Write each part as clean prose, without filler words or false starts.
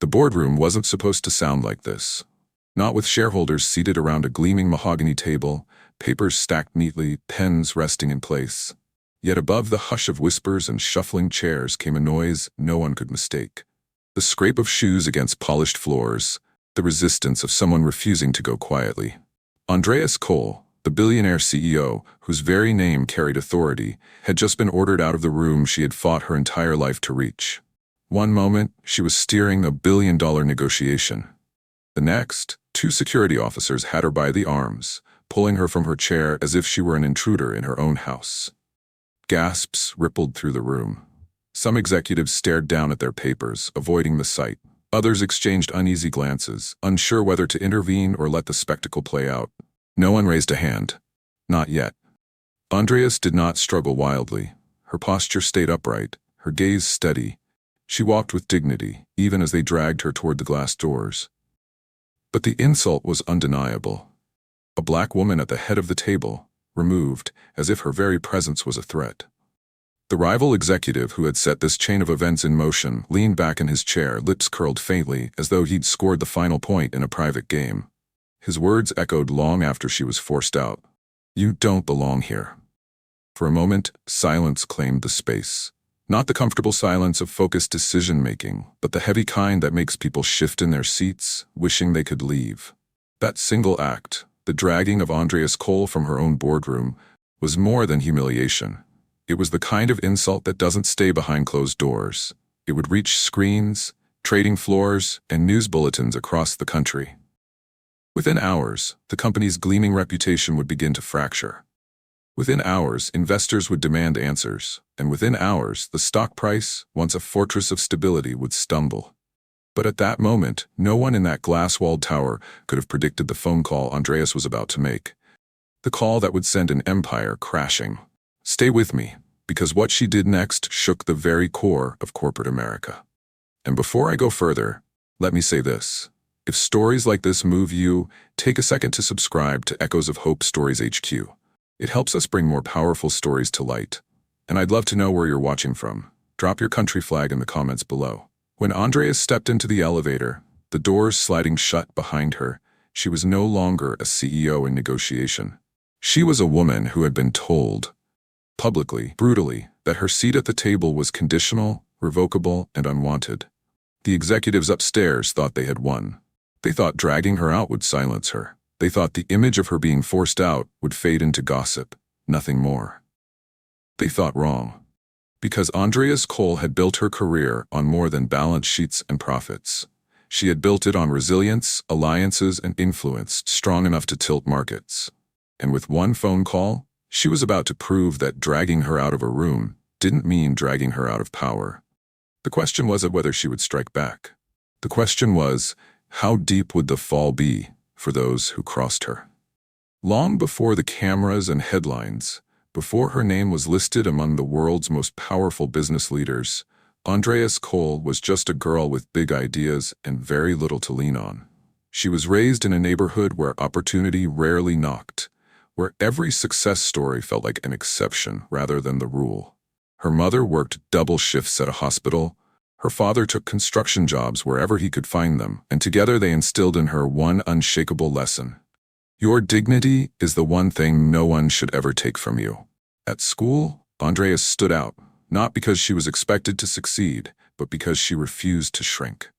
The boardroom wasn't supposed to sound like this. Not with shareholders seated around a gleaming mahogany table, papers stacked neatly, pens resting in place. Yet above the hush of whispers and shuffling chairs came a noise no one could mistake. The scrape of shoes against polished floors, the resistance of someone refusing to go quietly. Andreas Cole, the billionaire CEO, whose very name carried authority, had just been ordered out of the room she had fought her entire life to reach. One moment, she was steering a billion-dollar negotiation. The next, two security officers had her by the arms, pulling her from her chair as if she were an intruder in her own house. Gasps rippled through the room. Some executives stared down at their papers, avoiding the sight. Others exchanged uneasy glances, unsure whether to intervene or let the spectacle play out. No one raised a hand. Not yet. Andreas did not struggle wildly. Her posture stayed upright, her gaze steady. She walked with dignity, even as they dragged her toward the glass doors. But the insult was undeniable. A black woman at the head of the table, removed, as if her very presence was a threat. The rival executive who had set this chain of events in motion leaned back in his chair, lips curled faintly, as though he'd scored the final point in a private game. His words echoed long after she was forced out. "You don't belong here." For a moment, silence claimed the space. Not the comfortable silence of focused decision-making, but the heavy kind that makes people shift in their seats, wishing they could leave. That single act, the dragging of Andreas Cole from her own boardroom, was more than humiliation. It was the kind of insult that doesn't stay behind closed doors. It would reach screens, trading floors, and news bulletins across the country. Within hours, the company's gleaming reputation would begin to fracture. Within hours, investors would demand answers, and within hours, the stock price, once a fortress of stability, would stumble. But at that moment, no one in that glass-walled tower could have predicted the phone call Andreas was about to make. The call that would send an empire crashing. Stay with me, because what she did next shook the very core of corporate America. And before I go further, let me say this. If stories like this move you, take a second to subscribe to Echoes of Hope Stories HQ. It helps us bring more powerful stories to light. And I'd love to know where you're watching from. Drop your country flag in the comments below. When Andreas stepped into the elevator, the doors sliding shut behind her, she was no longer a CEO in negotiation. She was a woman who had been told, publicly, brutally, that her seat at the table was conditional, revocable, and unwanted. The executives upstairs thought they had won. They thought dragging her out would silence her. They thought the image of her being forced out would fade into gossip, nothing more. They thought wrong. Because Andreas Cole had built her career on more than balance sheets and profits. She had built it on resilience, alliances, and influence strong enough to tilt markets. And with one phone call, she was about to prove that dragging her out of a room didn't mean dragging her out of power. The question wasn't whether she would strike back. The question was, how deep would the fall be for those who crossed her? Long before the cameras and headlines, before her name was listed among the world's most powerful business leaders, Andreas Cole was just a girl with big ideas and very little to lean on. She was raised in a neighborhood where opportunity rarely knocked, where every success story felt like an exception rather than the rule. Her mother worked double shifts at a hospital. Her father took construction jobs wherever he could find them, and together they instilled in her one unshakable lesson. Your dignity is the one thing no one should ever take from you. At school, Andreas stood out, not because she was expected to succeed, but because she refused to shrink.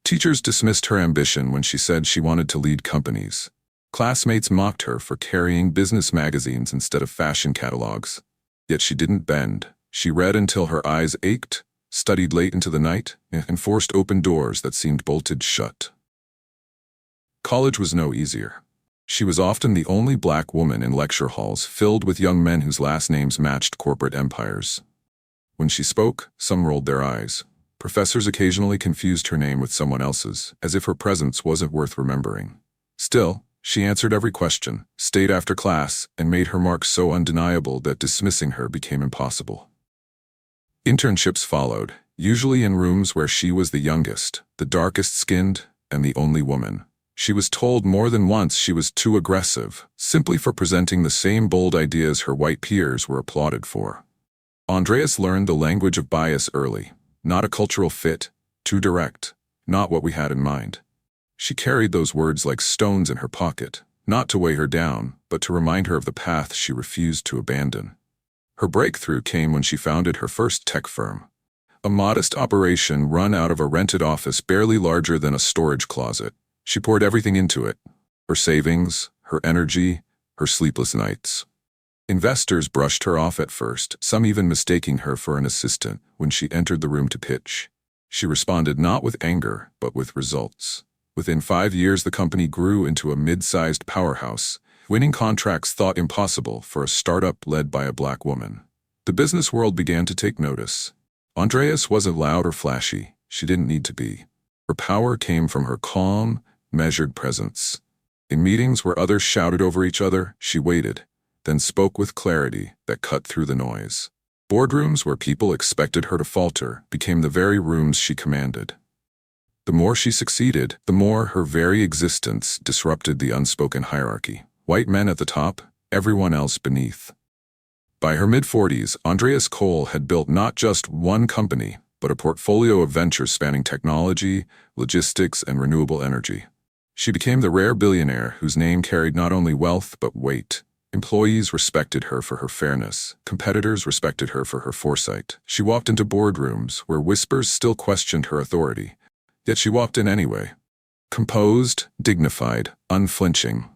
Teachers dismissed her ambition when she said she wanted to lead companies. Classmates mocked her for carrying business magazines instead of fashion catalogs. Yet she didn't bend. She read until her eyes ached, studied late into the night, and forced open doors that seemed bolted shut. College was no easier. She was often the only black woman in lecture halls filled with young men whose last names matched corporate empires. When she spoke, some rolled their eyes. Professors occasionally confused her name with someone else's, as if her presence wasn't worth remembering. Still, she answered every question, stayed after class, and made her mark so undeniable that dismissing her became impossible. Internships followed, usually in rooms where she was the youngest, the darkest-skinned, and the only woman. She was told more than once she was too aggressive, simply for presenting the same bold ideas her white peers were applauded for. Andreas learned the language of bias early, not a cultural fit, too direct. not what we had in mind. She carried those words like stones in her pocket, not to weigh her down, but to remind her of the path she refused to abandon. Her breakthrough came when she founded her first tech firm, a modest operation run out of a rented office barely larger than a storage closet. She poured everything into it, her savings, her energy, her sleepless nights. Investors brushed her off at first, some even mistaking her for an assistant when she entered the room to pitch. She responded not with anger, but with results. Within 5 years, the company grew into a mid-sized powerhouse, winning contracts thought impossible for a startup led by a black woman. The business world began to take notice. Andreas wasn't loud or flashy. She didn't need to be. Her power came from her calm, measured presence. In meetings where others shouted over each other, she waited, then spoke with clarity that cut through the noise. Boardrooms where people expected her to falter became the very rooms she commanded. The more she succeeded, the more her very existence disrupted the unspoken hierarchy. White men at the top, everyone else beneath. By her mid-40s, Andreas Cole had built not just one company, but a portfolio of ventures spanning technology, logistics, and renewable energy. She became the rare billionaire whose name carried not only wealth but weight. Employees respected her for her fairness. Competitors respected her for her foresight. She walked into boardrooms where whispers still questioned her authority, yet she walked in anyway. Composed, dignified, unflinching.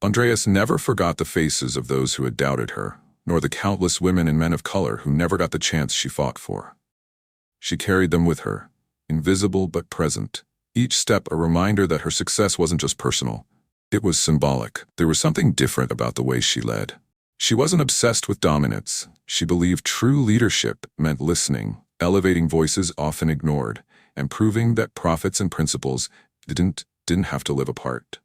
Andreas never forgot the faces of those who had doubted her, nor the countless women and men of color who never got the chance she fought for. She carried them with her, invisible but present, each step a reminder that her success wasn't just personal. It was symbolic. There was something different about the way she led. She wasn't obsessed with dominance. She believed true leadership meant listening, elevating voices often ignored, and proving that profits and principles didn't have to live apart.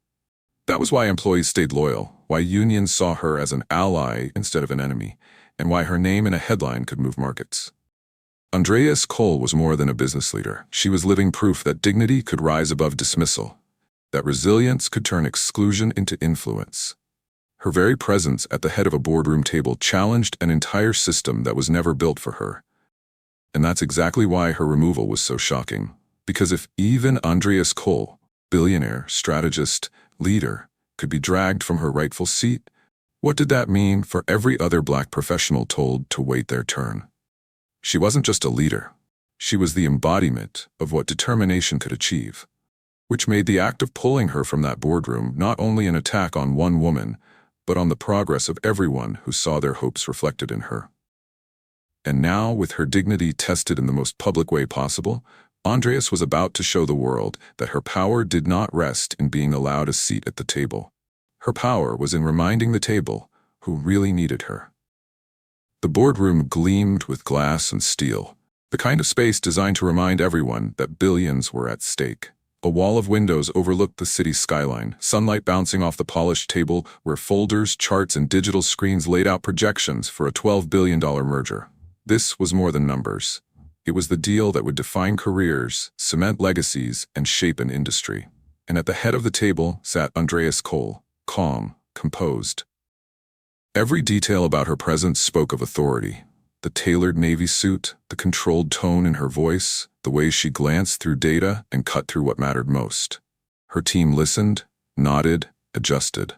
That was why employees stayed loyal, why unions saw her as an ally instead of an enemy, and why her name in a headline could move markets. Andreas Cole was more than a business leader. She was living proof that dignity could rise above dismissal, that resilience could turn exclusion into influence. Her very presence at the head of a boardroom table challenged an entire system that was never built for her. And that's exactly why her removal was so shocking. Because if even Andreas Cole, billionaire, strategist, leader, could be dragged from her rightful seat, what did that mean for every other black professional told to wait their turn? She wasn't just a leader. She was the embodiment of what determination could achieve, which made the act of pulling her from that boardroom not only an attack on one woman, but on the progress of everyone who saw their hopes reflected in her. And now, with her dignity tested in the most public way possible, Andreas was about to show the world that her power did not rest in being allowed a seat at the table. Her power was in reminding the table who really needed her. The boardroom gleamed with glass and steel, the kind of space designed to remind everyone that billions were at stake. A wall of windows overlooked the city's skyline, sunlight bouncing off the polished table where folders, charts, and digital screens laid out projections for a $12 billion merger. This was more than numbers. It was the deal that would define careers, cement legacies, and shape an industry. And at the head of the table sat Andreas Cole, calm, composed. Every detail about her presence spoke of authority. The tailored navy suit, the controlled tone in her voice, the way she glanced through data and cut through what mattered most. Her team listened, nodded, adjusted.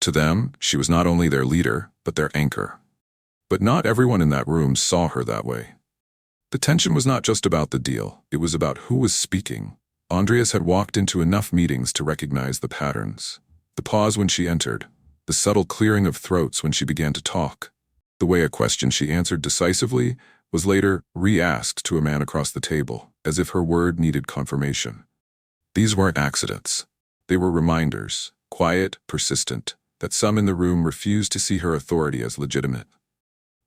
To them, she was not only their leader, but their anchor. But not everyone in that room saw her that way. The tension was not just about the deal, it was about who was speaking. Andreas had walked into enough meetings to recognize the patterns. The pause when she entered, the subtle clearing of throats when she began to talk. The way a question she answered decisively was later re-asked to a man across the table, as if her word needed confirmation. These weren't accidents. They were reminders, quiet, persistent, that some in the room refused to see her authority as legitimate.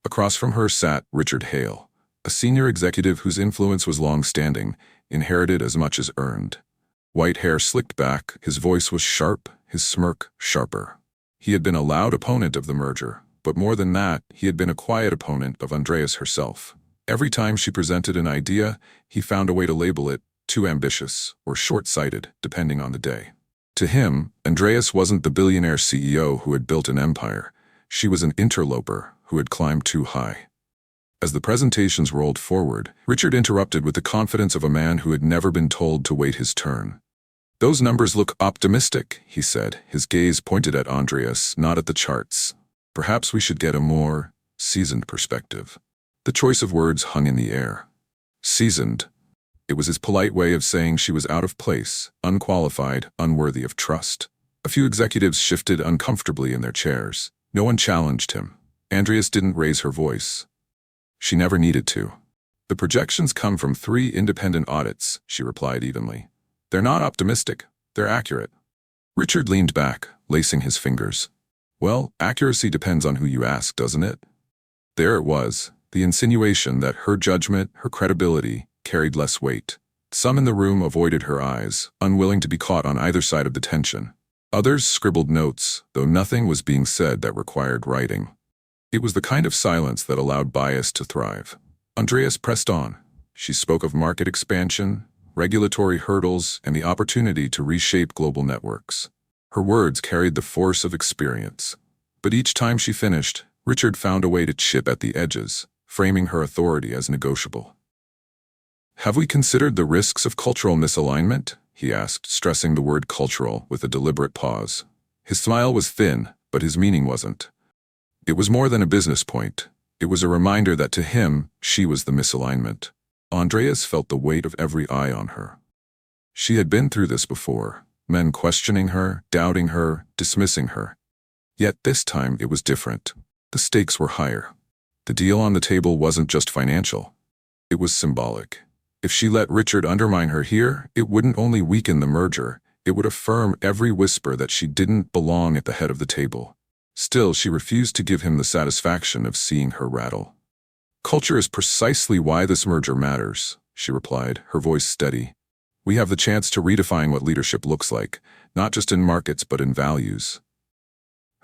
Across from her sat Richard Hale, a senior executive whose influence was long-standing, inherited as much as earned. White hair slicked back, his voice was sharp, his smirk sharper. He had been a loud opponent of the merger, but more than that, he had been a quiet opponent of Andreas herself. Every time she presented an idea, he found a way to label it too ambitious or short-sighted, depending on the day. To him, Andreas wasn't the billionaire CEO who had built an empire. She was an interloper who had climbed too high. As the presentations rolled forward, Richard interrupted with the confidence of a man who had never been told to wait his turn. "Those numbers look optimistic," he said, his gaze pointed at Andreas, not at the charts. "Perhaps we should get a more seasoned perspective." The choice of words hung in the air. Seasoned. It was his polite way of saying she was out of place, unqualified, unworthy of trust. A few executives shifted uncomfortably in their chairs. No one challenged him. Andreas didn't raise her voice. She never needed to. "The projections come from 3 independent audits," she replied evenly. "They're not optimistic, they're accurate." Richard leaned back, lacing his fingers. "Well, accuracy depends on who you ask, doesn't it?" There it was, the insinuation that her judgment, her credibility, carried less weight. Some in the room avoided her eyes, unwilling to be caught on either side of the tension. Others scribbled notes, though nothing was being said that required writing. It was the kind of silence that allowed bias to thrive. Andreas pressed on. She spoke of market expansion, regulatory hurdles, and the opportunity to reshape global networks. Her words carried the force of experience. But each time she finished, Richard found a way to chip at the edges, framing her authority as negotiable. "Have we considered the risks of cultural misalignment?" he asked, stressing the word cultural with a deliberate pause. His smile was thin, but his meaning wasn't. It was more than a business point. It was a reminder that to him, she was the misalignment. Andreas felt the weight of every eye on her. She had been through this before, men questioning her, doubting her, dismissing her. Yet this time it was different. The stakes were higher. The deal on the table wasn't just financial. It was symbolic. If she let Richard undermine her here, it wouldn't only weaken the merger, it would affirm every whisper that she didn't belong at the head of the table. Still, she refused to give him the satisfaction of seeing her rattle. "Culture is precisely why this merger matters," she replied, her voice steady. "We have the chance to redefine what leadership looks like, not just in markets but in values."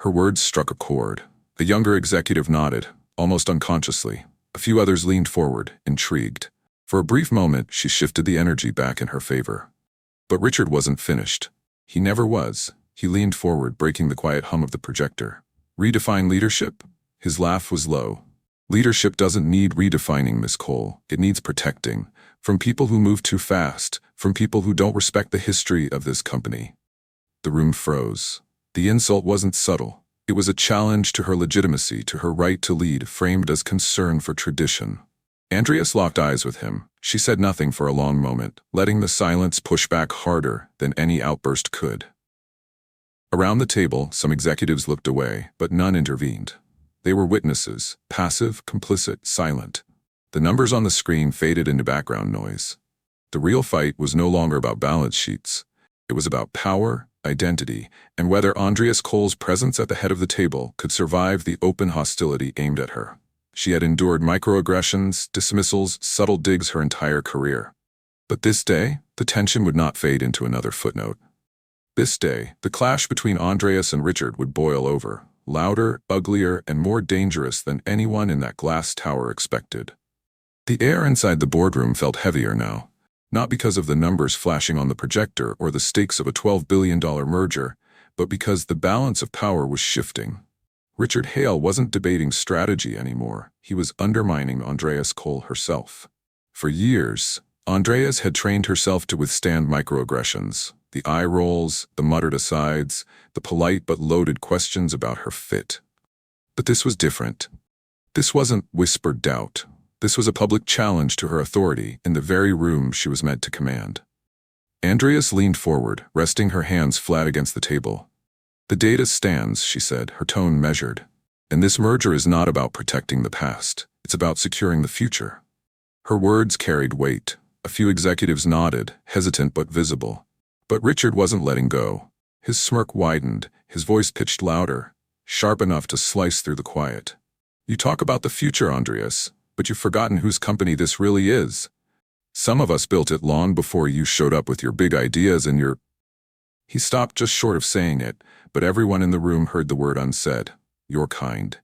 Her words struck a chord. The younger executive nodded, almost unconsciously. A few others leaned forward, intrigued. For a brief moment, she shifted the energy back in her favor. But Richard wasn't finished. He never was. He leaned forward, breaking the quiet hum of the projector. "Redefine leadership?" His laugh was low. "Leadership doesn't need redefining, Miss Cole. It needs protecting. From people who move too fast, from people who don't respect the history of this company." The room froze. The insult wasn't subtle. It was a challenge to her legitimacy, to her right to lead, framed as concern for tradition. Andreas locked eyes with him. She said nothing for a long moment, letting the silence push back harder than any outburst could. Around the table, some executives looked away, but none intervened. They were witnesses, passive, complicit, silent. The numbers on the screen faded into background noise. The real fight was no longer about balance sheets. It was about power, identity, and whether Andreas Cole's presence at the head of the table could survive the open hostility aimed at her. She had endured microaggressions, dismissals, subtle digs her entire career. But this day, the tension would not fade into another footnote. This day, the clash between Andreas and Richard would boil over, louder, uglier, and more dangerous than anyone in that glass tower expected. The air inside the boardroom felt heavier now, not because of the numbers flashing on the projector or the stakes of a $12 billion merger, but because the balance of power was shifting. Richard Hale wasn't debating strategy anymore. He was undermining Andreas Cole herself. For years, Andreas had trained herself to withstand microaggressions. The eye rolls, the muttered asides, the polite but loaded questions about her fit. But this was different. This wasn't whispered doubt. This was a public challenge to her authority in the very room she was meant to command. Andreas leaned forward, resting her hands flat against the table. "The data stands," she said, her tone measured. "And this merger is not about protecting the past. It's about securing the future." Her words carried weight. A few executives nodded, hesitant but visible. But Richard wasn't letting go. His smirk widened, his voice pitched louder, sharp enough to slice through the quiet. "You talk about the future, Andreas, but you've forgotten whose company this really is. Some of us built it long before you showed up with your big ideas and your—" He stopped just short of saying it, but everyone in the room heard the word unsaid. "Your kind."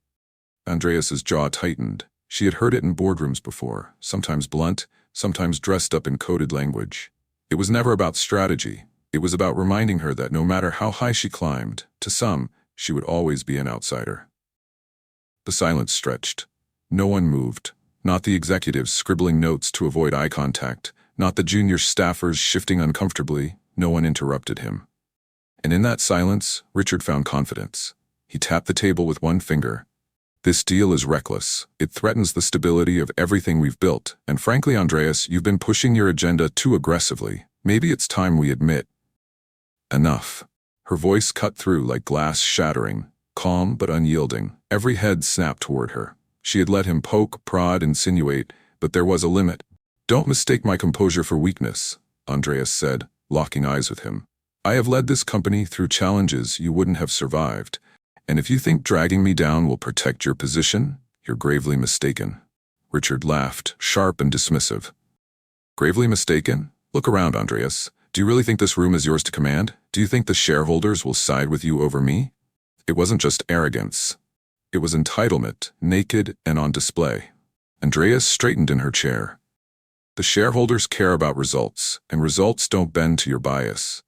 Andreas's jaw tightened. She had heard it in boardrooms before, sometimes blunt, sometimes dressed up in coded language. It was never about strategy. It was about reminding her that no matter how high she climbed, to some, she would always be an outsider. The silence stretched. No one moved. Not the executives scribbling notes to avoid eye contact, not the junior staffers shifting uncomfortably. No one interrupted him. And in that silence, Richard found confidence. He tapped the table with one finger. This deal is reckless. It threatens the stability of everything we've built. And frankly, Andreas, you've been pushing your agenda too aggressively. Maybe it's time we admit. Enough. Her voice cut through like glass shattering, calm but unyielding. Every head snapped toward her. She had let him poke, prod, insinuate, but there was a limit. Don't mistake my composure for weakness, Andreas said, locking eyes with him. I have led this company through challenges you wouldn't have survived. And if you think dragging me down will protect your position, you're gravely mistaken. Richard laughed, sharp and dismissive. Gravely mistaken? Look around, Andreas. Do you really think this room is yours to command? Do you think the shareholders will side with you over me? It wasn't just arrogance. It was entitlement, naked and on display. Andreas straightened in her chair. The shareholders care about results, and results don't bend to your bias.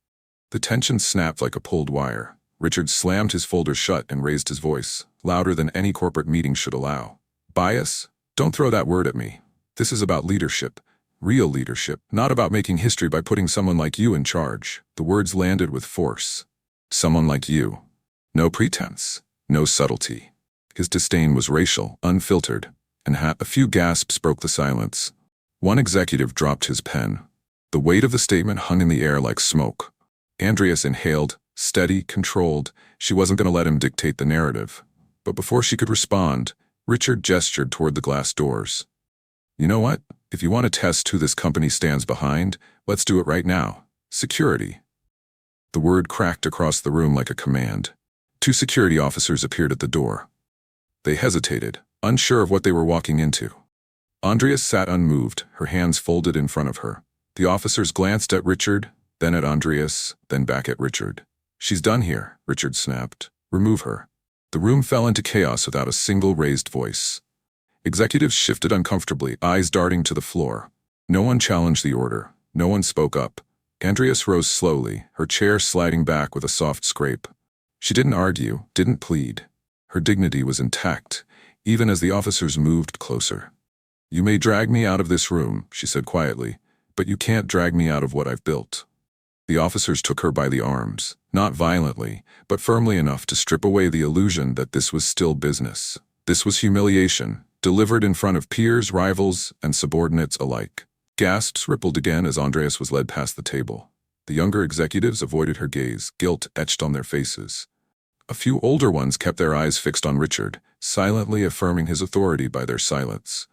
The tension snapped like a pulled wire. Richard slammed his folder shut and raised his voice, louder than any corporate meeting should allow. Bias? Don't throw that word at me. This is about leadership. Real leadership, not about making history by putting someone like you in charge. The words landed with force. Someone like you. No pretense. No subtlety. His disdain was racial, unfiltered, and a few gasps broke the silence. One executive dropped his pen. The weight of the statement hung in the air like smoke. Andreas inhaled, steady, controlled. She wasn't going to let him dictate the narrative. But before she could respond, Richard gestured toward the glass doors. You know what? If you want to test who this company stands behind, let's do it right now. Security. The word cracked across the room like a command. 2 security officers appeared at the door. They hesitated, unsure of what they were walking into. Andreas sat unmoved, her hands folded in front of her. The officers glanced at Richard, then at Andreas, then back at Richard. She's done here, Richard snapped. Remove her. The room fell into chaos without a single raised voice. Executives shifted uncomfortably, eyes darting to the floor. No one challenged the order. No one spoke up. Andreas rose slowly, her chair sliding back with a soft scrape. She didn't argue, didn't plead. Her dignity was intact, even as the officers moved closer. You may drag me out of this room, she said quietly, but you can't drag me out of what I've built. The officers took her by the arms, not violently, but firmly enough to strip away the illusion that this was still business. This was humiliation, delivered in front of peers, rivals, and subordinates alike. Gasps rippled again as Andreas was led past the table. The younger executives avoided her gaze, guilt etched on their faces. A few older ones kept their eyes fixed on Richard, silently affirming his authority by their silence.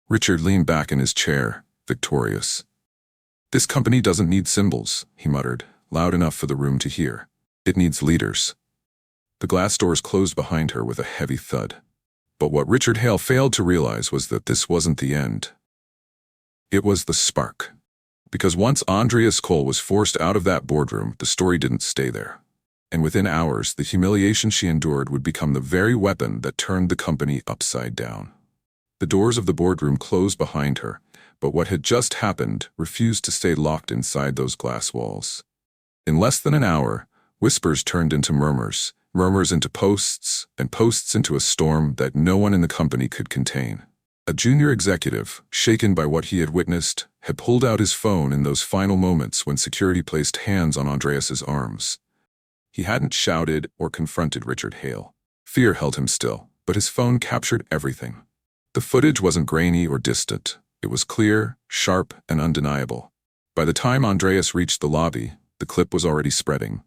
Richard leaned back in his chair, victorious. This company doesn't need symbols, he muttered, loud enough for the room to hear. It needs leaders. The glass doors closed behind her with a heavy thud. But what Richard Hale failed to realize was that this wasn't the end. It was the spark. Because once Andreas Cole was forced out of that boardroom, the story didn't stay there. And within hours, the humiliation she endured would become the very weapon that turned the company upside down. The doors of the boardroom closed behind her, but what had just happened refused to stay locked inside those glass walls. In less than an hour, whispers turned into murmurs, murmurs into posts, and posts into a storm that no one in the company could contain. A junior executive, shaken by what he had witnessed, had pulled out his phone in those final moments when security placed hands on Andreas's arms. He hadn't shouted or confronted Richard Hale. Fear held him still, but his phone captured everything. The footage wasn't grainy or distant. It was clear, sharp, and undeniable. By the time Andreas reached the lobby, the clip was already spreading.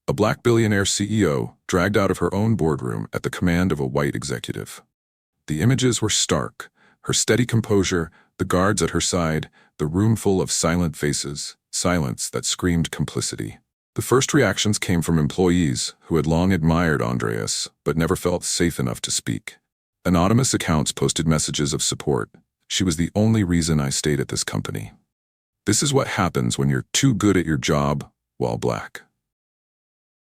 A black billionaire CEO dragged out of her own boardroom at the command of a white executive. The images were stark. Her steady composure, the guards at her side, the room full of silent faces, silence that screamed complicity. The first reactions came from employees who had long admired Andreas but never felt safe enough to speak. Anonymous accounts posted messages of support. She was the only reason I stayed at this company. This is what happens when you're too good at your job while black.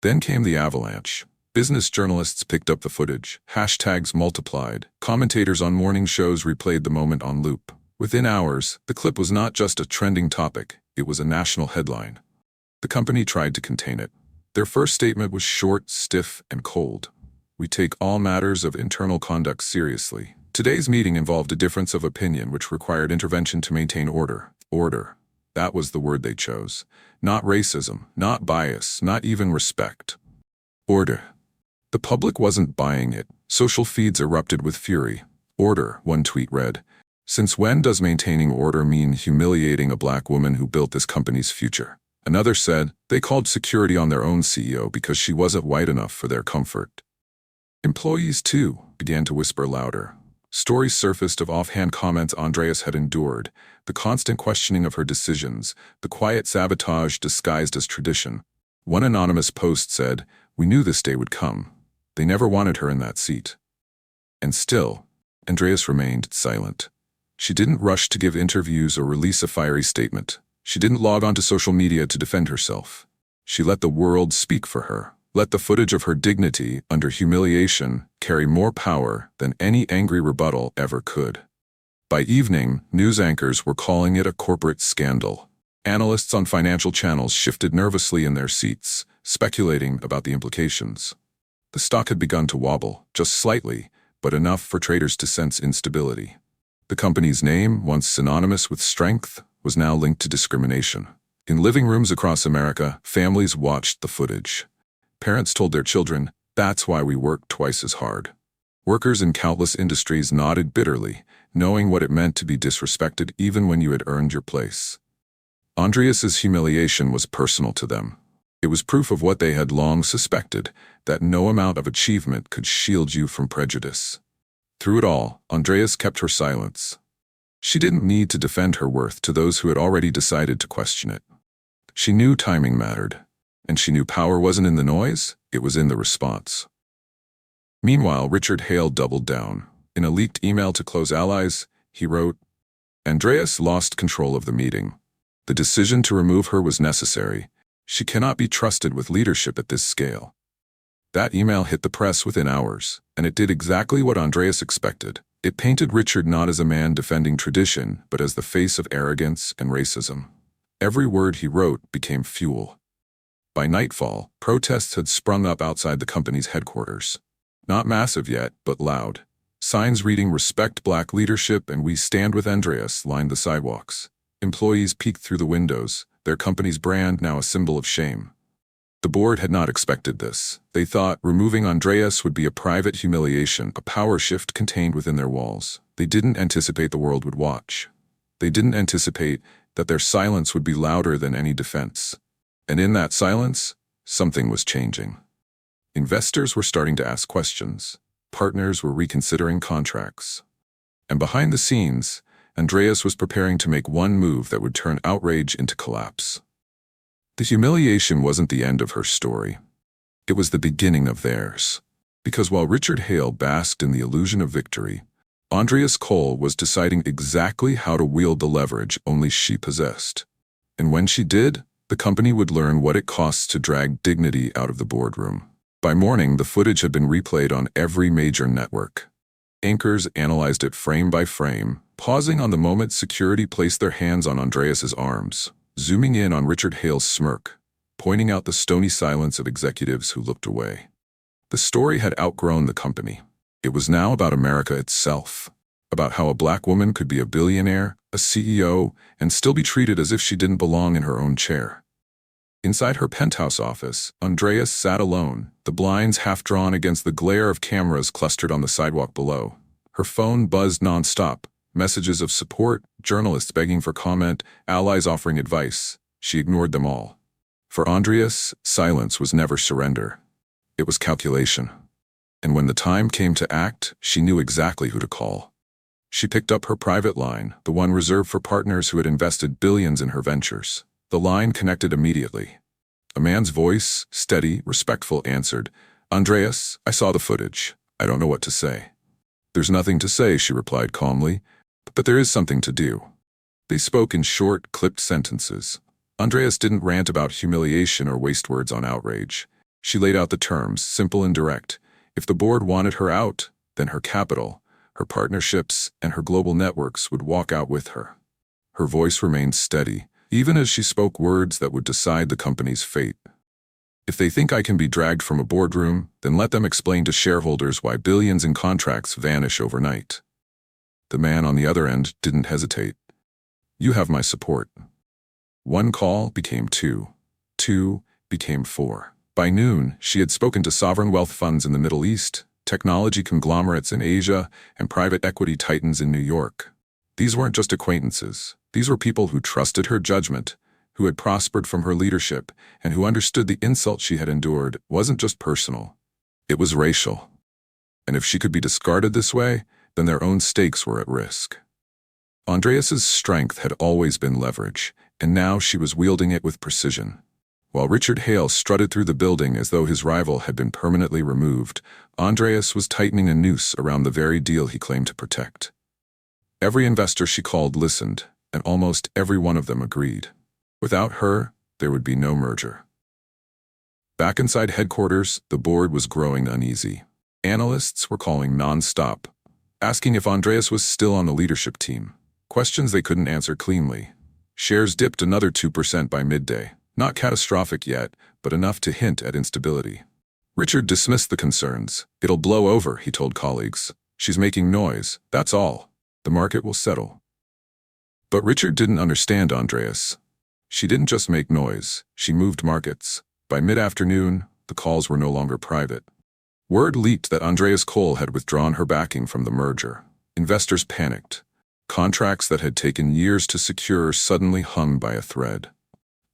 Then came the avalanche. Business journalists picked up the footage. Hashtags multiplied. Commentators on morning shows replayed the moment on loop. Within hours, the clip was not just a trending topic, it was a national headline. The company tried to contain it. Their first statement was short, stiff, and cold. We take all matters of internal conduct seriously. Today's meeting involved a difference of opinion which required intervention to maintain order. Order. That was the word they chose. Not racism, not bias, not even respect. Order. The public wasn't buying it. Social feeds erupted with fury. Order, one tweet read. Since when does maintaining order mean humiliating a black woman who built this company's future? Another said, they called security on their own CEO because she wasn't white enough for their comfort. Employees, too, began to whisper louder. Stories surfaced of offhand comments Andreas had endured, the constant questioning of her decisions, the quiet sabotage disguised as tradition. One anonymous post said, "We knew this day would come. They never wanted her in that seat." And still, Andreas remained silent. She didn't rush to give interviews or release a fiery statement. She didn't log onto social media to defend herself. She let the world speak for her. Let the footage of her dignity under humiliation carry more power than any angry rebuttal ever could. By evening, news anchors were calling it a corporate scandal. Analysts on financial channels shifted nervously in their seats, speculating about the implications. The stock had begun to wobble, just slightly, but enough for traders to sense instability. The company's name, once synonymous with strength, was now linked to discrimination. In living rooms across America, families watched the footage. Parents told their children, "That's why we work twice as hard." Workers in countless industries nodded bitterly, knowing what it meant to be disrespected even when you had earned your place. Andreas's humiliation was personal to them. It was proof of what they had long suspected, that no amount of achievement could shield you from prejudice. Through it all, Andreas kept her silence. She didn't need to defend her worth to those who had already decided to question it. She knew timing mattered. And she knew power wasn't in the noise, it was in the response. Meanwhile, Richard Hale doubled down. In a leaked email to close allies, he wrote, "Andreas lost control of the meeting. The decision to remove her was necessary. She cannot be trusted with leadership at this scale." That email hit the press within hours, and it did exactly what Andreas expected. It painted Richard not as a man defending tradition, but as the face of arrogance and racism. Every word he wrote became fuel. By nightfall, protests had sprung up outside the company's headquarters. Not massive yet, but loud. Signs reading "Respect Black Leadership" and "We Stand with Andreas" lined the sidewalks. Employees peeked through the windows, their company's brand now a symbol of shame. The board had not expected this. They thought removing Andreas would be a private humiliation, a power shift contained within their walls. They didn't anticipate the world would watch. They didn't anticipate that their silence would be louder than any defense. And in that silence, something was changing. Investors were starting to ask questions. Partners were reconsidering contracts. And behind the scenes, Andreas was preparing to make one move that would turn outrage into collapse. The humiliation wasn't the end of her story. It was the beginning of theirs. Because while Richard Hale basked in the illusion of victory, Andreas Cole was deciding exactly how to wield the leverage only she possessed. And when she did, the company would learn what it costs to drag dignity out of the boardroom. By morning, the footage had been replayed on every major network. Anchors analyzed it frame by frame, pausing on the moment security placed their hands on Andreas's arms, zooming in on Richard Hale's smirk, pointing out the stony silence of executives who looked away. The story had outgrown the company. It was now about America itself, about how a black woman could be a billionaire, a CEO, and still be treated as if she didn't belong in her own chair. Inside her penthouse office, Andreas sat alone, the blinds half drawn against the glare of cameras clustered on the sidewalk below. Her phone buzzed nonstop, messages of support, journalists begging for comment, allies offering advice. She ignored them all. For Andreas, silence was never surrender. It was calculation. And when the time came to act, she knew exactly who to call. She picked up her private line, the one reserved for partners who had invested billions in her ventures. The line connected immediately. A man's voice, steady, respectful, answered, "Andreas, I saw the footage. I don't know what to say." "There's nothing to say," she replied calmly, "but there is something to do." They spoke in short, clipped sentences. Andreas didn't rant about humiliation or waste words on outrage. She laid out the terms, simple and direct. If the board wanted her out, then her capital, her partnerships, and her global networks would walk out with her. Her voice remained steady, even as she spoke words that would decide the company's fate. "If they think I can be dragged from a boardroom, then let them explain to shareholders why billions in contracts vanish overnight." The man on the other end didn't hesitate. "You have my support." One call became two. Two became four. By noon, she had spoken to sovereign wealth funds in the Middle East, technology conglomerates in Asia, and private equity titans in New York. These weren't just acquaintances. These were people who trusted her judgment, who had prospered from her leadership, and who understood the insult she had endured wasn't just personal. It was racial. And if she could be discarded this way, then their own stakes were at risk. Andreas's strength had always been leverage, and now she was wielding it with precision. While Richard Hale strutted through the building as though his rival had been permanently removed, Andreas was tightening a noose around the very deal he claimed to protect. Every investor she called listened, and almost every one of them agreed. Without her, there would be no merger. Back inside headquarters, the board was growing uneasy. Analysts were calling non-stop, asking if Andreas was still on the leadership team. Questions they couldn't answer cleanly. Shares dipped another 2% by midday. Not catastrophic yet, but enough to hint at instability. Richard dismissed the concerns. "It'll blow over," he told colleagues. "She's making noise, that's all. The market will settle." But Richard didn't understand Andreas. She didn't just make noise, she moved markets. By mid-afternoon, the calls were no longer private. Word leaked that Andreas Kohl had withdrawn her backing from the merger. Investors panicked. Contracts that had taken years to secure suddenly hung by a thread.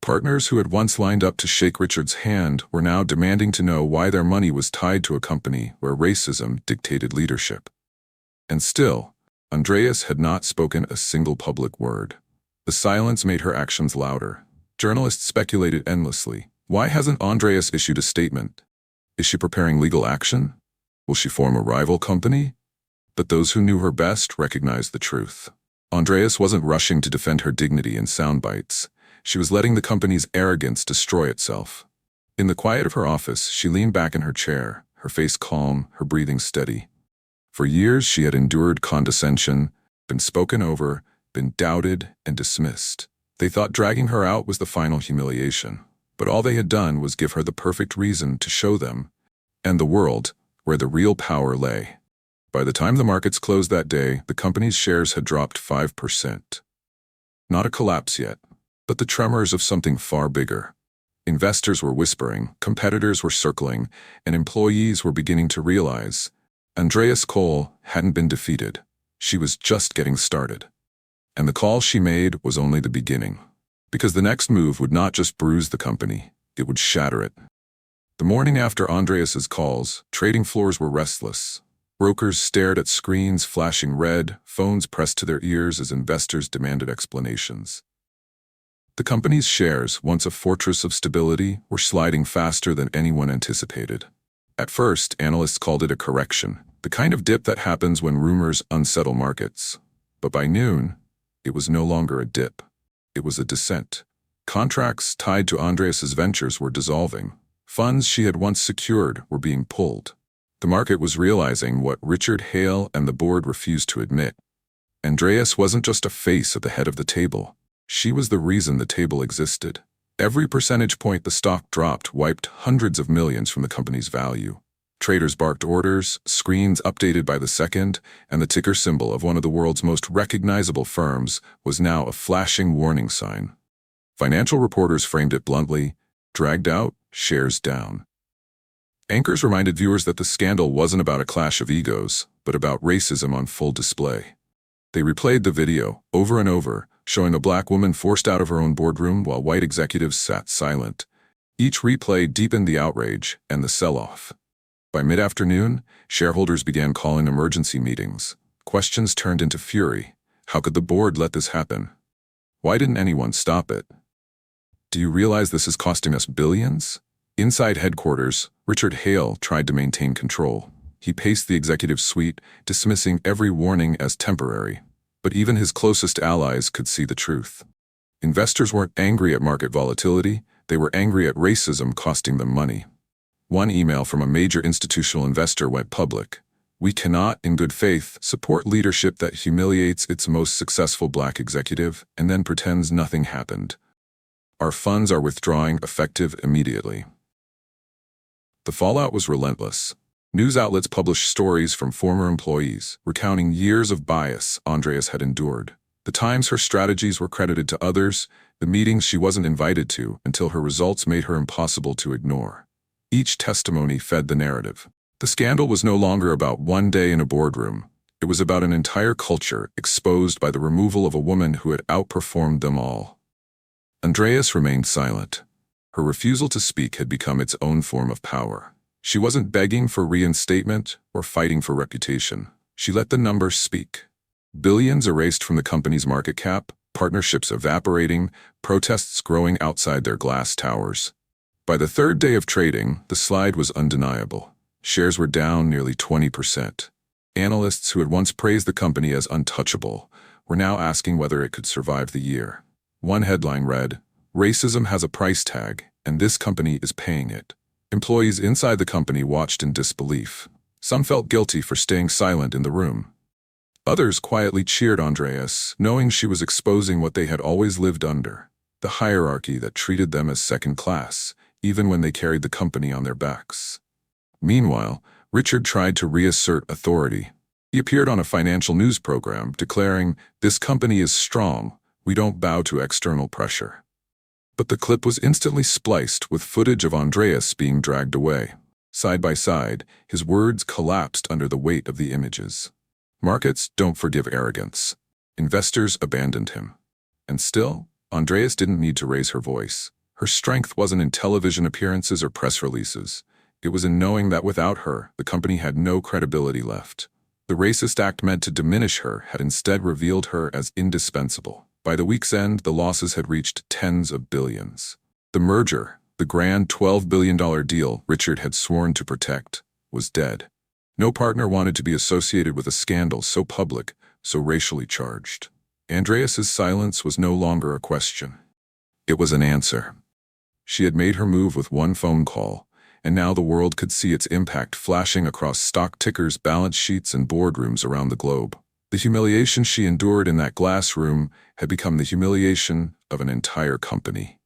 Partners who had once lined up to shake Richard's hand were now demanding to know why their money was tied to a company where racism dictated leadership. And still, Andreas had not spoken a single public word. The silence made her actions louder. Journalists speculated endlessly. Why hasn't Andreas issued a statement? Is she preparing legal action? Will she form a rival company? But those who knew her best recognized the truth. Andreas wasn't rushing to defend her dignity in sound bites. She was letting the company's arrogance destroy itself. In the quiet of her office, she leaned back in her chair, her face calm, her breathing steady. For years she had endured condescension, been spoken over, been doubted and dismissed. They thought dragging her out was the final humiliation. But all they had done was give her the perfect reason to show them, and the world, where the real power lay. By the time the markets closed that day, the company's shares had dropped 5%. Not a collapse yet, but the tremors of something far bigger. Investors were whispering, competitors were circling, and employees were beginning to realize Andreas Kohl hadn't been defeated. She was just getting started. And the call she made was only the beginning. Because the next move would not just bruise the company, it would shatter it. The morning after Andreas's calls, trading floors were restless. Brokers stared at screens flashing red, phones pressed to their ears as investors demanded explanations. The company's shares, once a fortress of stability, were sliding faster than anyone anticipated. At first, analysts called it a correction, the kind of dip that happens when rumors unsettle markets. But by noon, it was no longer a dip. It was a descent. Contracts tied to Andreas's ventures were dissolving. Funds she had once secured were being pulled. The market was realizing what Richard Hale and the board refused to admit. Andreas wasn't just a face at the head of the table. She was the reason the table existed. Every percentage point the stock dropped wiped hundreds of millions from the company's value. Traders barked orders, screens updated by the second, and the ticker symbol of one of the world's most recognizable firms was now a flashing warning sign. Financial reporters framed it bluntly: dragged out, shares down. Anchors reminded viewers that the scandal wasn't about a clash of egos, but about racism on full display. They replayed the video, over and over, showing a black woman forced out of her own boardroom while white executives sat silent. Each replay deepened the outrage and the sell-off. By mid-afternoon, shareholders began calling emergency meetings. Questions turned into fury. How could the board let this happen? Why didn't anyone stop it? Do you realize this is costing us billions? Inside headquarters, Richard Hale tried to maintain control. He paced the executive suite, dismissing every warning as temporary. But even his closest allies could see the truth. Investors weren't angry at market volatility, they were angry at racism costing them money. One email from a major institutional investor went public. "We cannot, in good faith, support leadership that humiliates its most successful black executive and then pretends nothing happened. Our funds are withdrawing effective immediately." The fallout was relentless. News outlets published stories from former employees, recounting years of bias Andreas had endured. The times her strategies were credited to others, the meetings she wasn't invited to until her results made her impossible to ignore. Each testimony fed the narrative. The scandal was no longer about one day in a boardroom. It was about an entire culture exposed by the removal of a woman who had outperformed them all. Andreas remained silent. Her refusal to speak had become its own form of power. She wasn't begging for reinstatement or fighting for reputation. She let the numbers speak. Billions erased from the company's market cap, partnerships evaporating, protests growing outside their glass towers. By the third day of trading, the slide was undeniable. Shares were down nearly 20%. Analysts who had once praised the company as untouchable were now asking whether it could survive the year. One headline read, "Racism has a price tag, and this company is paying it." Employees inside the company watched in disbelief. Some felt guilty for staying silent in the room. Others quietly cheered Andreas, knowing she was exposing what they had always lived under, the hierarchy that treated them as second class, even when they carried the company on their backs. Meanwhile, Richard tried to reassert authority. He appeared on a financial news program, declaring, "This company is strong. We don't bow to external pressure." But the clip was instantly spliced with footage of Andreas being dragged away. Side by side, his words collapsed under the weight of the images. Markets don't forgive arrogance. Investors abandoned him. And still, Andreas didn't need to raise her voice. Her strength wasn't in television appearances or press releases. It was in knowing that without her, the company had no credibility left. The racist act meant to diminish her had instead revealed her as indispensable. By the week's end, the losses had reached tens of billions. The merger, the grand $12 billion deal Richard had sworn to protect, was dead. No partner wanted to be associated with a scandal so public, so racially charged. Andreas's silence was no longer a question. It was an answer. She had made her move with one phone call, and now the world could see its impact flashing across stock tickers, balance sheets, and boardrooms around the globe. The humiliation she endured in that glass room had become the humiliation of an entire company.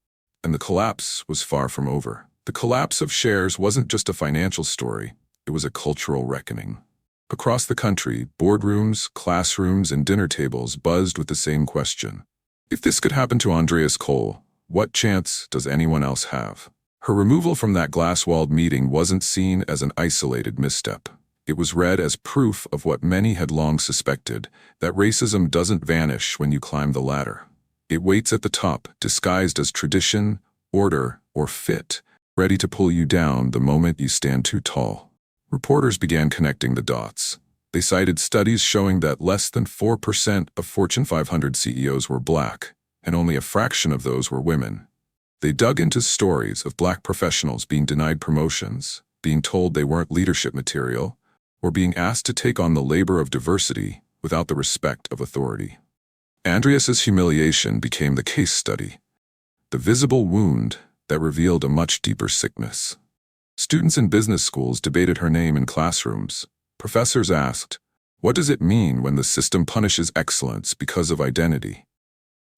And the collapse was far from over. The collapse of shares wasn't just a financial story, it was a cultural reckoning. Across the country, boardrooms, classrooms, and dinner tables buzzed with the same question. If this could happen to Andreas Cole, what chance does anyone else have? Her removal from that glass-walled meeting wasn't seen as an isolated misstep. It was read as proof of what many had long suspected, that racism doesn't vanish when you climb the ladder. It waits at the top, disguised as tradition, order, or fit, ready to pull you down the moment you stand too tall. Reporters began connecting the dots. They cited studies showing that less than 4% of Fortune 500 CEOs were black, and only a fraction of those were women. They dug into stories of black professionals being denied promotions, being told they weren't leadership material, or being asked to take on the labor of diversity without the respect of authority. Andreas's humiliation became the case study, the visible wound that revealed a much deeper sickness. Students in business schools debated her name in classrooms. Professors asked, "What does it mean when the system punishes excellence because of identity?"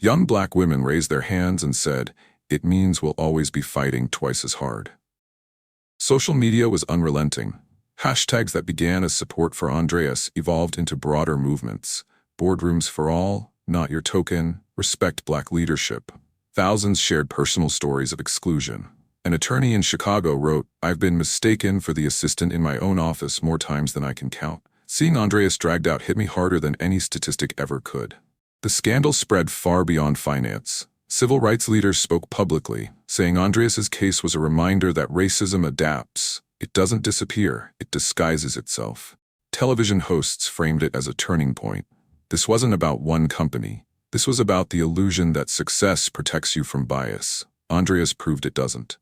Young black women raised their hands and said, "It means we'll always be fighting twice as hard." Social media was unrelenting. Hashtags that began as support for Andreas evolved into broader movements. Boardrooms for all, not your token, respect black leadership. Thousands shared personal stories of exclusion. An attorney in Chicago wrote, "I've been mistaken for the assistant in my own office more times than I can count. Seeing Andreas dragged out hit me harder than any statistic ever could." The scandal spread far beyond finance. Civil rights leaders spoke publicly, saying Andreas's case was a reminder that racism adapts. It doesn't disappear, it disguises itself. Television hosts framed it as a turning point. This wasn't about one company. This was about the illusion that success protects you from bias. Andreas proved it doesn't.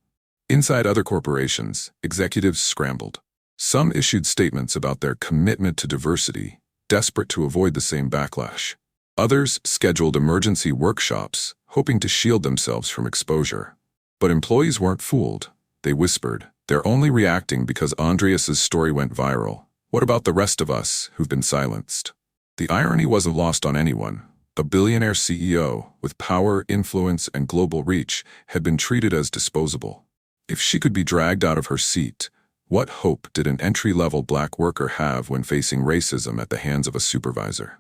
Inside other corporations, executives scrambled. Some issued statements about their commitment to diversity, desperate to avoid the same backlash. Others scheduled emergency workshops, hoping to shield themselves from exposure. But employees weren't fooled. They whispered, "They're only reacting because Andreas's story went viral. What about the rest of us who've been silenced?" The irony wasn't lost on anyone. A billionaire CEO with power, influence, and global reach had been treated as disposable. If she could be dragged out of her seat, What hope did an entry-level black worker have when facing racism at the hands of a supervisor?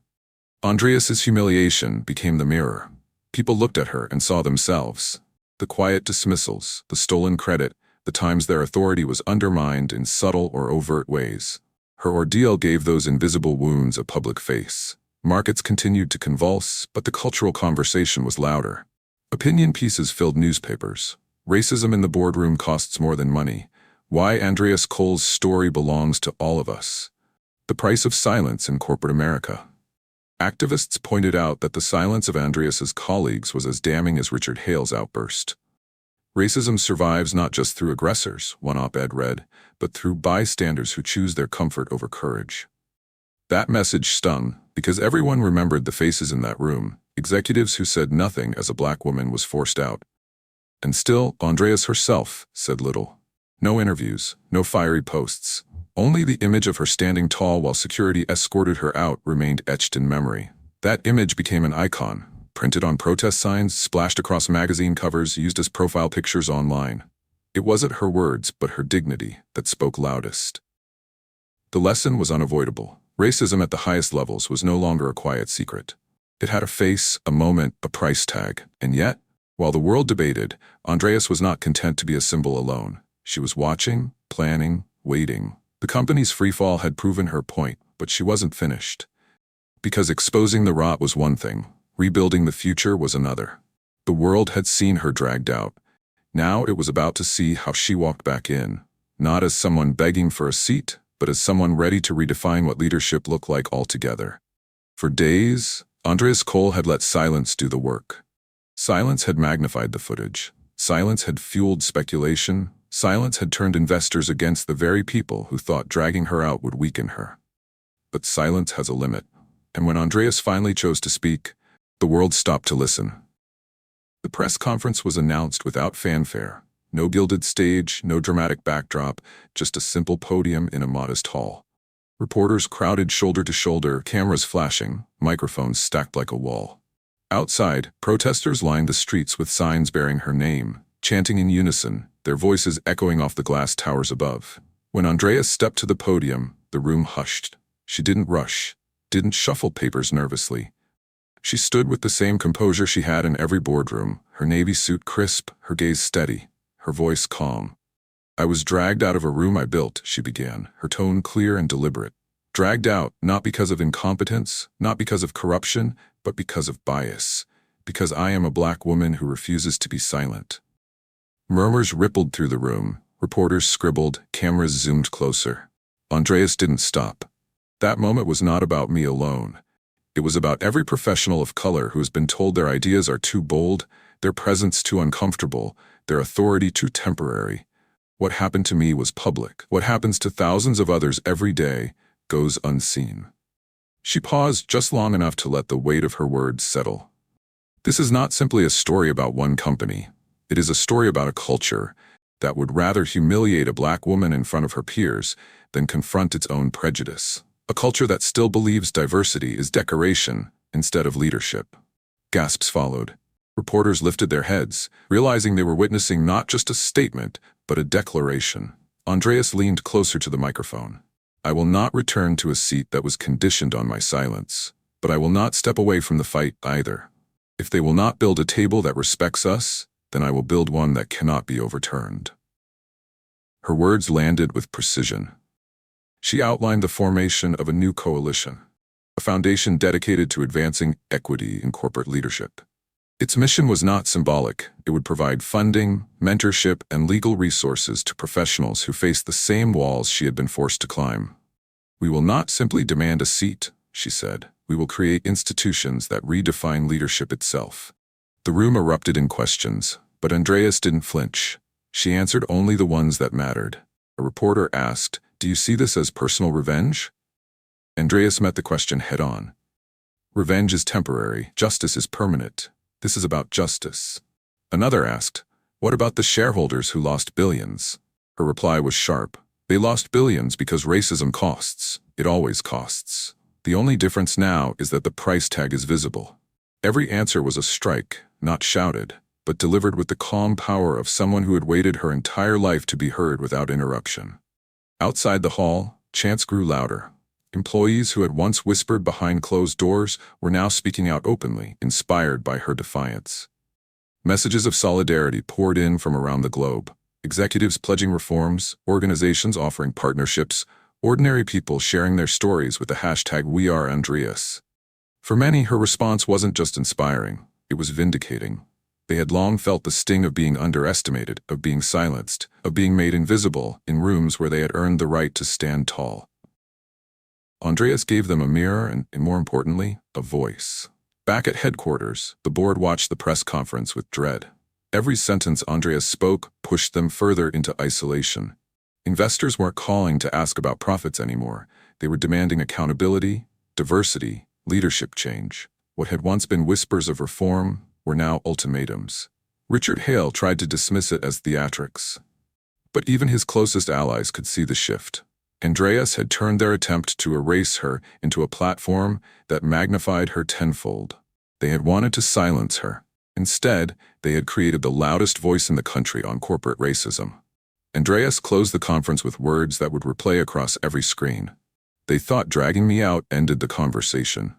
Andreas's humiliation became the mirror. People looked at her and saw themselves. The quiet dismissals, the stolen credit, the times their authority was undermined in subtle or overt ways. Her ordeal gave those invisible wounds a public face. Markets continued to convulse, but the cultural conversation was louder. Opinion pieces filled newspapers. Racism in the boardroom costs more than money. Why Andreas Cole's story belongs to all of us. The price of silence in corporate America. Activists pointed out that the silence of Andreas's colleagues was as damning as Richard Hale's outburst. Racism survives not just through aggressors, one op-ed read, but through bystanders who choose their comfort over courage. That message stung, because everyone remembered the faces in that room, executives who said nothing as a black woman was forced out. And still, Andreas herself said little. No interviews, no fiery posts. Only the image of her standing tall while security escorted her out remained etched in memory. That image became an icon, printed on protest signs, splashed across magazine covers, used as profile pictures online. It wasn't her words, but her dignity, that spoke loudest. The lesson was unavoidable. Racism at the highest levels was no longer a quiet secret. It had a face, a moment, a price tag. And yet, while the world debated, Andreas was not content to be a symbol alone. She was watching, planning, waiting. The company's freefall had proven her point, but she wasn't finished. Because exposing the rot was one thing, rebuilding the future was another. The world had seen her dragged out. Now it was about to see how she walked back in, not as someone begging for a seat, but as someone ready to redefine what leadership looked like altogether. For days, Andreas Cole had let silence do the work. Silence had magnified the footage. Silence had fueled speculation. Silence had turned investors against the very people who thought dragging her out would weaken her. But silence has a limit, and when Andreas finally chose to speak, the world stopped to listen. The press conference was announced without fanfare. No gilded stage, no dramatic backdrop, just a simple podium in a modest hall. Reporters crowded shoulder to shoulder, cameras flashing, microphones stacked like a wall. Outside, protesters lined the streets with signs bearing her name, chanting in unison, their voices echoing off the glass towers above. When Andreas stepped to the podium, the room hushed. She didn't rush, didn't shuffle papers nervously. She stood with the same composure she had in every boardroom, her navy suit crisp, her gaze steady, her voice calm. "I was dragged out of a room I built," she began, her tone clear and deliberate. Dragged out, not because of incompetence, not because of corruption, but because of bias. Because I am a black woman who refuses to be silent. Murmurs rippled through the room. Reporters scribbled, cameras zoomed closer. Andreas didn't stop. That moment was not about me alone. It was about every professional of color who has been told their ideas are too bold, their presence too uncomfortable, their authority too temporary. What happened to me was public. What happens to thousands of others every day goes unseen. She paused just long enough to let the weight of her words settle. This is not simply a story about one company. It is a story about a culture that would rather humiliate a black woman in front of her peers than confront its own prejudice. A culture that still believes diversity is decoration instead of leadership. Gasps followed. Reporters lifted their heads, realizing they were witnessing not just a statement, but a declaration. Andreas leaned closer to the microphone. "I will not return to a seat that was conditioned on my silence, but I will not step away from the fight either. If they will not build a table that respects us, then I will build one that cannot be overturned." Her words landed with precision. She outlined the formation of a new coalition, a foundation dedicated to advancing equity in corporate leadership. Its mission was not symbolic. It would provide funding, mentorship, and legal resources to professionals who faced the same walls she had been forced to climb. "We will not simply demand a seat," she said. "We will create institutions that redefine leadership itself." The room erupted in questions, but Andreas didn't flinch. She answered only the ones that mattered. A reporter asked, "Do you see this as personal revenge?" Andreas met the question head-on. "Revenge is temporary. Justice is permanent. This is about justice." Another asked, "What about the shareholders who lost billions?" Her reply was sharp. "They lost billions because racism costs. It always costs. The only difference now is that the price tag is visible." Every answer was a strike, not shouted, but delivered with the calm power of someone who had waited her entire life to be heard without interruption. Outside the hall, chants grew louder. Employees who had once whispered behind closed doors were now speaking out openly, inspired by her defiance. Messages of solidarity poured in from around the globe. Executives pledging reforms, organizations offering partnerships, ordinary people sharing their stories with the hashtag #WeAreAndreas. For many, her response wasn't just inspiring, it was vindicating. They had long felt the sting of being underestimated, of being silenced, of being made invisible in rooms where they had earned the right to stand tall. Andreas gave them a mirror and, more importantly, a voice. Back at headquarters, the board watched the press conference with dread. Every sentence Andreas spoke pushed them further into isolation. Investors weren't calling to ask about profits anymore. They were demanding accountability, diversity, leadership change. What had once been whispers of reform were now ultimatums. Richard Hale tried to dismiss it as theatrics. But even his closest allies could see the shift. Andreas had turned their attempt to erase her into a platform that magnified her tenfold. They had wanted to silence her. Instead, they had created the loudest voice in the country on corporate racism. Andreas closed the conference with words that would replay across every screen. They thought dragging me out ended the conversation.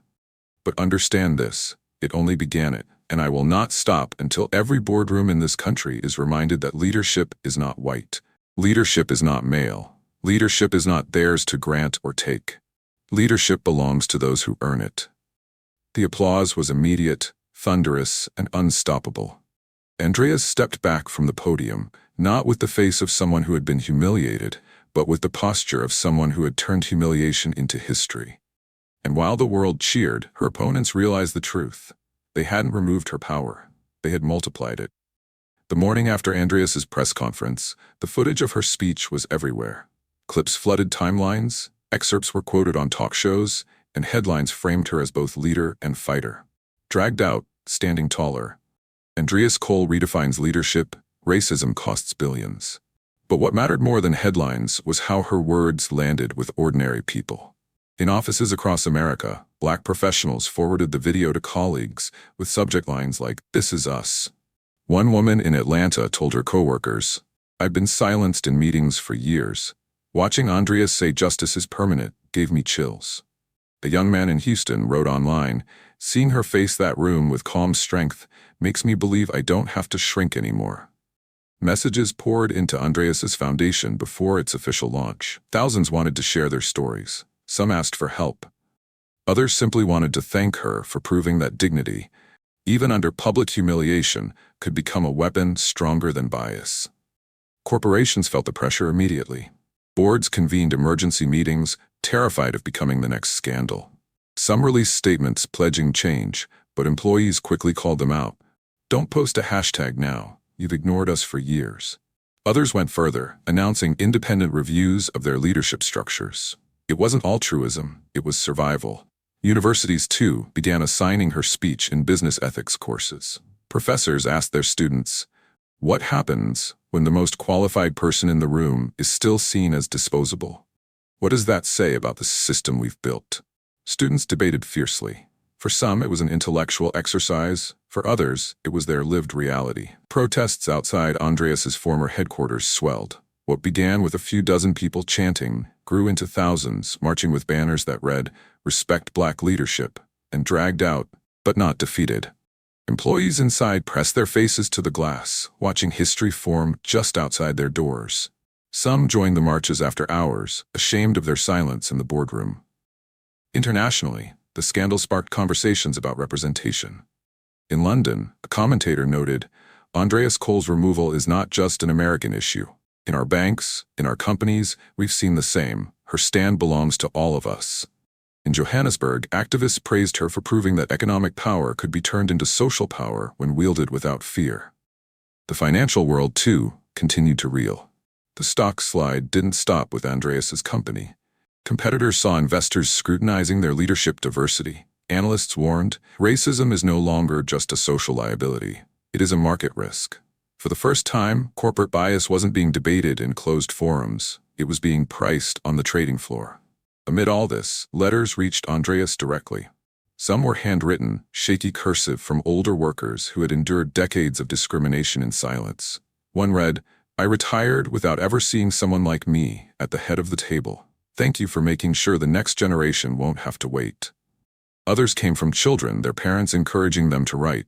But understand this, it only began it, and I will not stop until every boardroom in this country is reminded that leadership is not white. Leadership is not male. Leadership is not theirs to grant or take. Leadership belongs to those who earn it. The applause was immediate, thunderous, and unstoppable. Andreas stepped back from the podium, not with the face of someone who had been humiliated, but with the posture of someone who had turned humiliation into history. And while the world cheered, her opponents realized the truth. They hadn't removed her power. They had multiplied it. The morning after Andreas's press conference, the footage of her speech was everywhere. Clips flooded timelines, excerpts were quoted on talk shows, and headlines framed her as both leader and fighter. Dragged out, standing taller. Andreas Cole redefines leadership, racism costs billions. But what mattered more than headlines was how her words landed with ordinary people. In offices across America, Black professionals forwarded the video to colleagues with subject lines like, "This is us." One woman in Atlanta told her coworkers, "I've been silenced in meetings for years. Watching Andreas say justice is permanent gave me chills." A young man in Houston wrote online, "Seeing her face that room with calm strength makes me believe I don't have to shrink anymore." Messages poured into Andreas's foundation before its official launch. Thousands wanted to share their stories. Some asked for help. Others simply wanted to thank her for proving that dignity, even under public humiliation, could become a weapon stronger than bias. Corporations felt the pressure immediately. Boards convened emergency meetings, terrified of becoming the next scandal. Some released statements pledging change, but employees quickly called them out. "Don't post a hashtag now. You've ignored us for years." Others went further, announcing independent reviews of their leadership structures. It wasn't altruism, it was survival. Universities, too, began assigning her speech in business ethics courses. Professors asked their students, "What happens when the most qualified person in the room is still seen as disposable? What does that say about the system we've built?" Students debated fiercely. For some, it was an intellectual exercise. For others, it was their lived reality. Protests outside Andreas's former headquarters swelled. What began with a few dozen people chanting grew into thousands, marching with banners that read, "Respect Black leadership," and dragged out, but not defeated. Employees inside pressed their faces to the glass, watching history form just outside their doors. Some joined the marches after hours, ashamed of their silence in the boardroom. Internationally, the scandal sparked conversations about representation. In London, a commentator noted, "Andreas Cole's removal is not just an American issue. In our banks, in our companies, we've seen the same. Her stand belongs to all of us." In Johannesburg, activists praised her for proving that economic power could be turned into social power when wielded without fear. The financial world, too, continued to reel. The stock slide didn't stop with Andreas's company. Competitors saw investors scrutinizing their leadership diversity. Analysts warned, racism is no longer just a social liability. It is a market risk. For the first time, corporate bias wasn't being debated in closed forums. It was being priced on the trading floor. Amid all this, letters reached Andreas directly. Some were handwritten, shaky cursive from older workers who had endured decades of discrimination in silence. One read, I retired without ever seeing someone like me at the head of the table. Thank you for making sure the next generation won't have to wait. Others came from children, their parents encouraging them to write.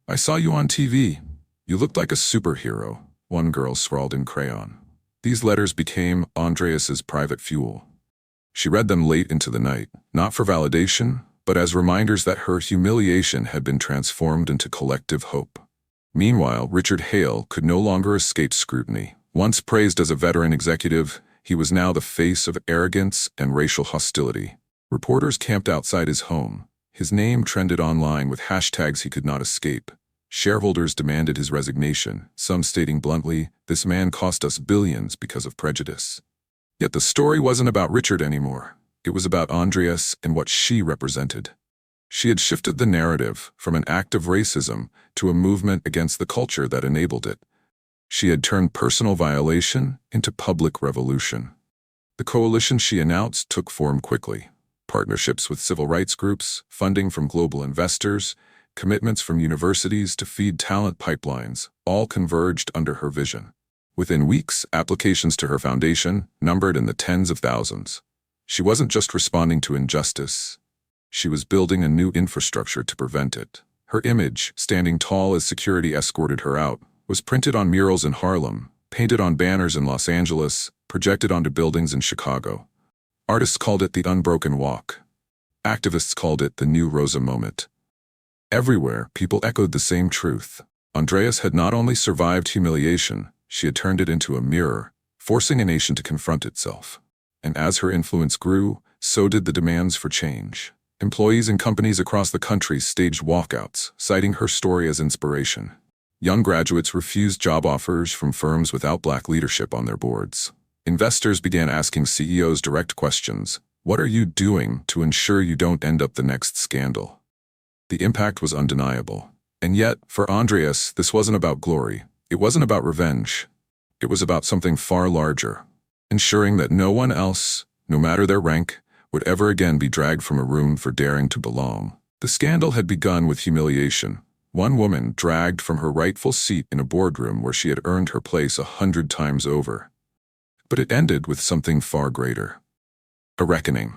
I saw you on TV. You looked like a superhero, one girl scrawled in crayon. These letters became Andreas's private fuel. She read them late into the night, not for validation, but as reminders that her humiliation had been transformed into collective hope. Meanwhile, Richard Hale could no longer escape scrutiny. Once praised as a veteran executive, he was now the face of arrogance and racial hostility. Reporters camped outside his home. His name trended online with hashtags he could not escape. Shareholders demanded his resignation, some stating bluntly, "This man cost us billions because of prejudice." Yet the story wasn't about Richard anymore. It was about Andreas and what she represented. She had shifted the narrative from an act of racism to a movement against the culture that enabled it. She had turned personal violation into public revolution. The coalition she announced took form quickly. Partnerships with civil rights groups, funding from global investors, commitments from universities to feed talent pipelines, all converged under her vision. Within weeks, applications to her foundation numbered in the tens of thousands. She wasn't just responding to injustice. She was building a new infrastructure to prevent it. Her image, standing tall as security escorted her out, was printed on murals in Harlem, painted on banners in Los Angeles, projected onto buildings in Chicago. Artists called it the unbroken walk. Activists called it the new Rosa moment. Everywhere, people echoed the same truth. Andreas had not only survived humiliation, she had turned it into a mirror, forcing a nation to confront itself. And as her influence grew, so did the demands for change. Employees and companies across the country staged walkouts, citing her story as inspiration. Young graduates refused job offers from firms without black leadership on their boards. Investors began asking CEOs direct questions. What are you doing to ensure you don't end up the next scandal? The impact was undeniable. And yet, for Andreas, this wasn't about glory. It wasn't about revenge. It was about something far larger. Ensuring that no one else, no matter their rank, would ever again be dragged from a room for daring to belong. The scandal had begun with humiliation. One woman dragged from her rightful seat in a boardroom where she had earned her place 100 times over. But it ended with something far greater. A reckoning.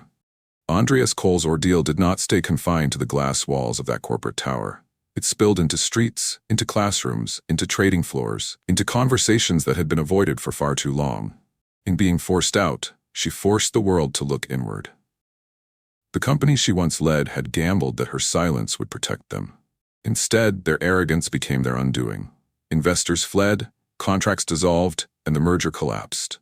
Andreas Cole's ordeal did not stay confined to the glass walls of that corporate tower. It spilled into streets, into classrooms, into trading floors, into conversations that had been avoided for far too long. In being forced out, she forced the world to look inward. The company she once led had gambled that her silence would protect them. Instead, their arrogance became their undoing. Investors fled, contracts dissolved, and the merger collapsed.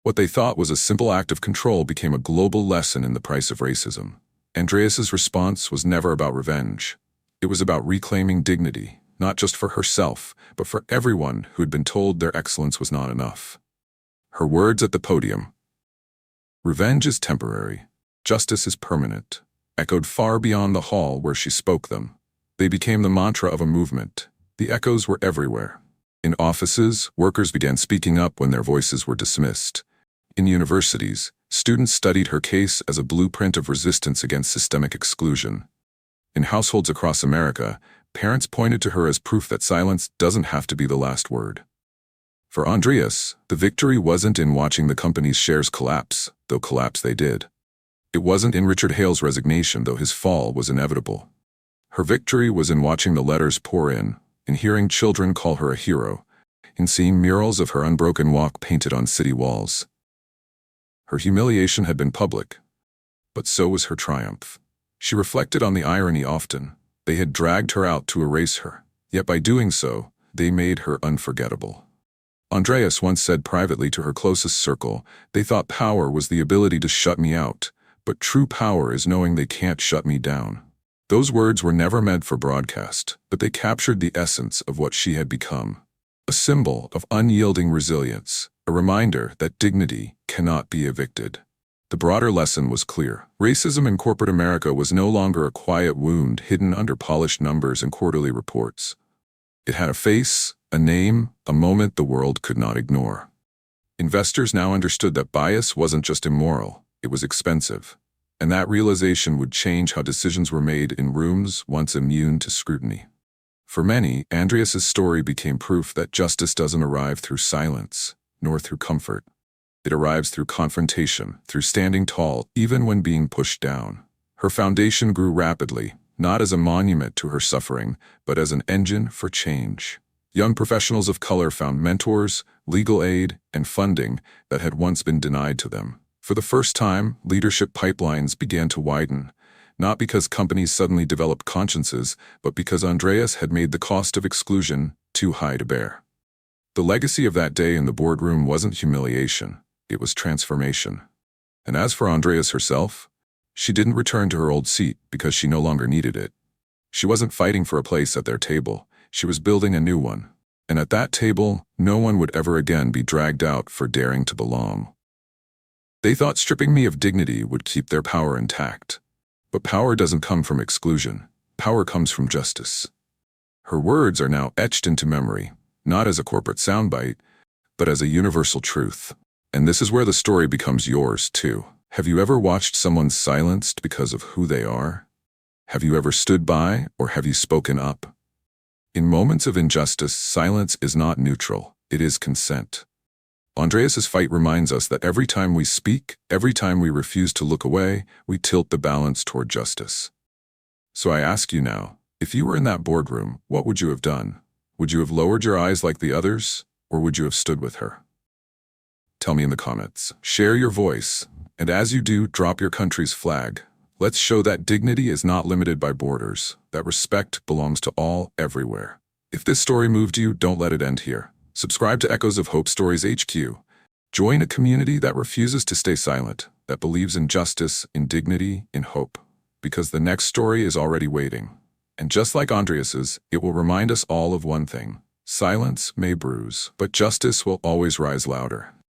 What they thought was a simple act of control became a global lesson in the price of racism. Andreas's response was never about revenge. It was about reclaiming dignity, not just for herself, but for everyone who had been told their excellence was not enough. Her words at the podium, "Revenge is temporary, justice is permanent," echoed far beyond the hall where she spoke them. They became the mantra of a movement. The echoes were everywhere. In offices, workers began speaking up when their voices were dismissed. In universities, students studied her case as a blueprint of resistance against systemic exclusion. In households across America, parents pointed to her as proof that silence doesn't have to be the last word. For Andreas, the victory wasn't in watching the company's shares collapse, though collapse they did. It wasn't in Richard Hale's resignation, though his fall was inevitable. Her victory was in watching the letters pour in hearing children call her a hero, in seeing murals of her unbroken walk painted on city walls. Her humiliation had been public, but so was her triumph. She reflected on the irony often. They had dragged her out to erase her, yet by doing so, they made her unforgettable. Andreas once said privately to her closest circle, "They thought power was the ability to shut me out, but true power is knowing they can't shut me down." Those words were never meant for broadcast, but they captured the essence of what she had become. A symbol of unyielding resilience, a reminder that dignity cannot be evicted. The broader lesson was clear. Racism in corporate America was no longer a quiet wound hidden under polished numbers and quarterly reports. It had a face, a name, a moment the world could not ignore. Investors now understood that bias wasn't just immoral, it was expensive. And that realization would change how decisions were made in rooms once immune to scrutiny. For many, Andreas's story became proof that justice doesn't arrive through silence, nor through comfort. It arrives through confrontation, through standing tall, even when being pushed down. Her foundation grew rapidly, not as a monument to her suffering, but as an engine for change. Young professionals of color found mentors, legal aid, and funding that had once been denied to them. For the first time, leadership pipelines began to widen, not because companies suddenly developed consciences, but because Andreas had made the cost of exclusion too high to bear. The legacy of that day in the boardroom wasn't humiliation, it was transformation. And as for Andreas herself, she didn't return to her old seat because she no longer needed it. She wasn't fighting for a place at their table, she was building a new one. And at that table, no one would ever again be dragged out for daring to belong. They thought stripping me of dignity would keep their power intact. But power doesn't come from exclusion. Power comes from justice. Her words are now etched into memory, not as a corporate soundbite, but as a universal truth. And this is where the story becomes yours, too. Have you ever watched someone silenced because of who they are? Have you ever stood by, or have you spoken up? In moments of injustice, silence is not neutral, it is consent. Andreas's fight reminds us that every time we speak, every time we refuse to look away, we tilt the balance toward justice. So I ask you now, if you were in that boardroom, what would you have done? Would you have lowered your eyes like the others, or would you have stood with her? Tell me in the comments. Share your voice, and as you do, drop your country's flag. Let's show that dignity is not limited by borders, that respect belongs to all, everywhere. If this story moved you, don't let it end here. Subscribe to Echoes of Hope Stories HQ. Join a community that refuses to stay silent, that believes in justice, in dignity, in hope. Because the next story is already waiting. And just like Andreas's, it will remind us all of one thing. Silence may bruise, but justice will always rise louder.